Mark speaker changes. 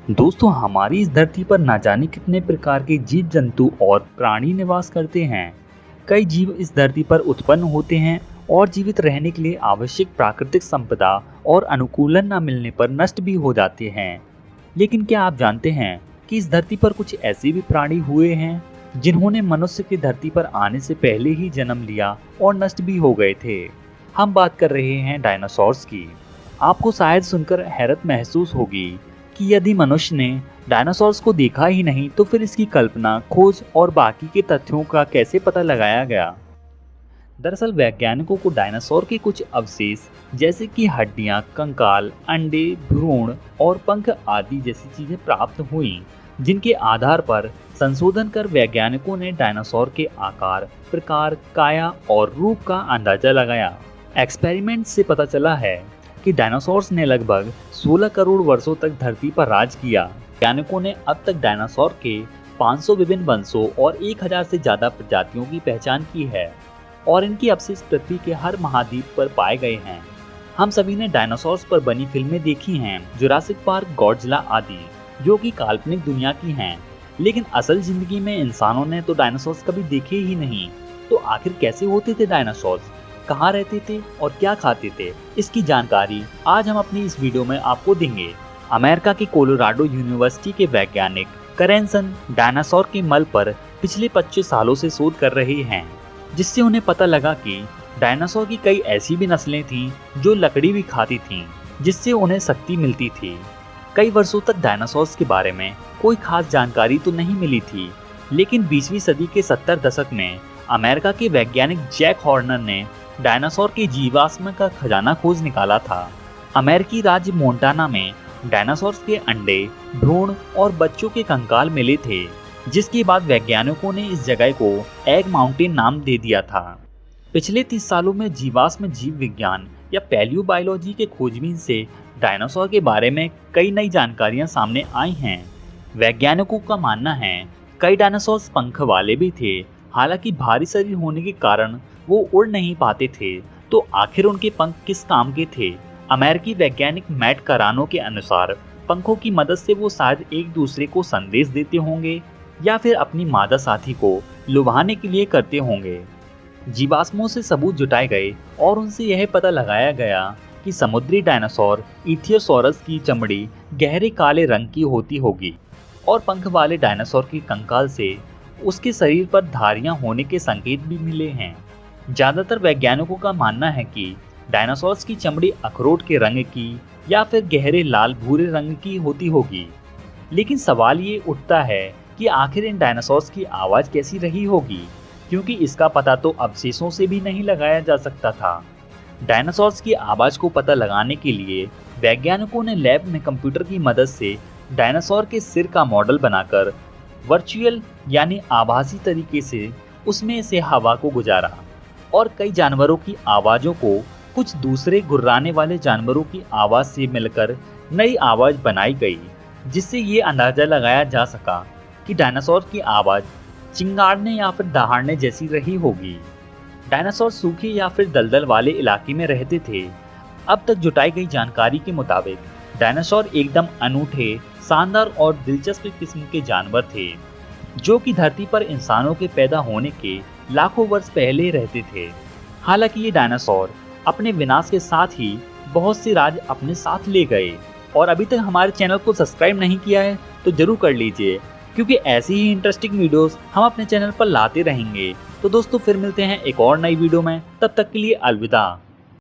Speaker 1: दोस्तों, हमारी इस धरती पर ना जाने कितने प्रकार के जीव जंतु और प्राणी निवास करते हैं। कई जीव इस धरती पर उत्पन्न होते हैं और जीवित रहने के लिए आवश्यक प्राकृतिक संपदा और अनुकूलन न मिलने पर नष्ट भी हो जाते हैं। लेकिन क्या आप जानते हैं कि इस धरती पर कुछ ऐसे भी प्राणी हुए हैं जिन्होंने मनुष्य की धरती पर आने से पहले ही जन्म लिया और नष्ट भी हो गए थे। हम बात कर रहे हैं डायनासोर्स की। आपको शायद सुनकर हैरत महसूस होगी कि यदि मनुष्य ने डायनासोर्स को देखा ही नहीं तो फिर इसकी कल्पना, खोज और बाकी के तथ्यों का कैसे पता लगाया गया। दरअसल वैज्ञानिकों को डायनासोर के कुछ अवशेष जैसे कि हड्डियां, कंकाल, अंडे, भ्रूण और पंख आदि जैसी चीजें प्राप्त हुई, जिनके आधार पर संशोधन कर वैज्ञानिकों ने डायनासोर के आकार, प्रकार, काया और रूप का अंदाजा लगाया। एक्सपेरिमेंट से पता चला है कि डायनासोर्स ने लगभग 16 करोड़ वर्षों तक धरती पर राज किया। वैज्ञानिकों ने अब तक डायनासोर के 500 विभिन्न वंशों और 1000 से ज्यादा प्रजातियों की पहचान की है और इनके अवशेष पृथ्वी के हर महाद्वीप पर पाए गए हैं। हम सभी ने डायनासोर्स पर बनी फिल्में देखी हैं, जुरासिक पार्क, गॉडजिला आदि, जो कि काल्पनिक दुनिया की हैं, लेकिन असल जिंदगी में इंसानों ने तो डायनासोर्स कभी देखे ही नहीं। तो आखिर कैसे होते थे डायनासोर्स, कहाँ रहते थे और क्या खाते थे, इसकी जानकारी आज हम अपनी इस वीडियो में आपको देंगे। अमेरिका की कोलोराडो यूनिवर्सिटी के वैज्ञानिक करेंसन डायनासोर के मल पर पिछले 25 सालों से शोध कर रहे हैं, जिससे उन्हें पता लगा कि डायनासोर की कई ऐसी भी नस्लें थीं जो लकड़ी भी खाती थीं, जिससे उन्हें शक्ति मिलती थी। कई वर्षों तक डायनासोर्स के बारे में कोई खास जानकारी तो नहीं मिली थी, लेकिन 20वीं सदी के 70 दशक में अमेरिका के वैज्ञानिक जैक हॉर्नर ने डायनासोर के जीवाश्म का खजाना खोज निकाला था। अमेरिकी राज्य मोंटाना में डायनासोर के अंडे, भ्रूण और बच्चों के कंकाल मिले थे, जिसके बाद वैज्ञानिकों ने इस जगह को एग माउंटेन नाम दे दिया था। पिछले 30 सालों में जीवाश्म जीव विज्ञान या पैलियोबायोलॉजी के खोजबीन से डायनासोर के बारे में कई नई जानकारियां सामने आई हैं। वैज्ञानिकों का मानना है कई डायनासोर पंख वाले भी थे, हालांकि भारी शरीर होने के कारण वो उड़ नहीं पाते थे। तो आखिर उनके पंख किस काम के थे? अमेरिकी वैज्ञानिक मैट करानो के अनुसार पंखों की मदद से वो शायद एक दूसरे को संदेश देते होंगे या फिर अपनी मादा साथी को लुभाने के लिए करते होंगे। जीवाश्मों से सबूत जुटाए गए और उनसे यह पता लगाया गया कि समुद्री डायनासोर इथियोसॉरस की चमड़ी गहरे काले रंग की होती होगी और पंख वाले डायनासोर के कंकाल से उसके शरीर पर धारियां होने के संकेत भी मिले हैं। ज्यादातर वैज्ञानिकों का मानना है कि डायनासोर्स की चमड़ी अखरोट के रंग की या फिर गहरे लाल भूरे रंग की होती होगी। लेकिन सवाल ये उठता है कि आखिर इन डायनासोर्स की आवाज कैसी रही होगी, क्योंकि इसका पता तो अवशेषों से भी नहीं लगाया जा सकता था। डायनासोर्स की आवाज को पता लगाने के लिए वैज्ञानिकों ने लैब में कंप्यूटर की मदद से डायनासोर के सिर का मॉडल बनाकर वर्चुअल यानी आभासी तरीके से उसमें से हवा को गुजारा और कई जानवरों की आवाज़ों को कुछ दूसरे गुर्राने वाले जानवरों की आवाज़ से मिलकर नई आवाज़ बनाई गई, जिससे ये अंदाज़ा लगाया जा सका कि डायनासोर की आवाज़ चिंगाड़ने या फिर दहाड़ने जैसी रही होगी। डायनासोर सूखे या फिर दलदल वाले इलाके में रहते थे। अब तक जुटाई गई जानकारी के मुताबिक डायनासोर एकदम अनूठे, शानदार और दिलचस्प किस्म के जानवर थे, जो कि धरती पर इंसानों के पैदा होने के लाखों वर्ष पहले रहते थे। हालांकि ये डायनासोर अपने विनाश के साथ ही बहुत से राज अपने साथ ले गए। और अभी तक हमारे चैनल को सब्सक्राइब नहीं किया है तो जरूर कर लीजिए, क्योंकि ऐसी ही इंटरेस्टिंग वीडियोस हम अपने चैनल पर लाते रहेंगे। तो दोस्तों, फिर मिलते हैं एक और नई वीडियो में। तब तक के लिए अलविदा।